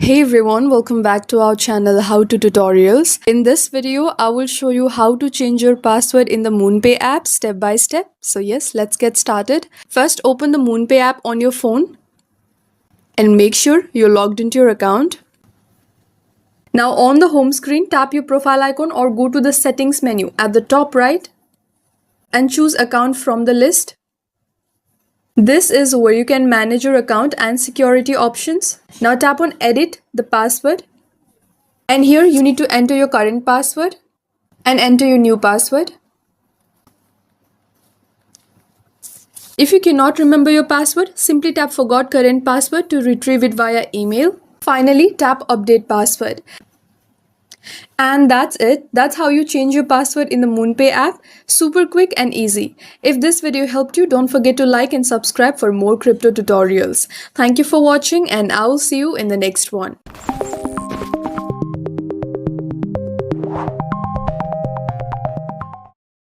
Hey everyone, welcome back to our channel How to Tutorials. In this video, I will show you how to change your password in the MoonPay app step by step. So yes, let's get started. First, open the MoonPay app on your phone and make sure you're logged into your account. Now on the home screen, tap your profile icon or go to the settings menu at the top right and choose account from the list. This is where you can manage your account and security options. Now tap on edit the password. And here you need to enter your current password and enter your new password. If you cannot remember your password, simply tap forgot current password to retrieve it via email. Finally, tap update password. And that's it. That's how you change your password in the MoonPay app. Super quick and easy. If this video helped you, don't forget to like and subscribe for more crypto tutorials. Thank you for watching and I will see you in the next one.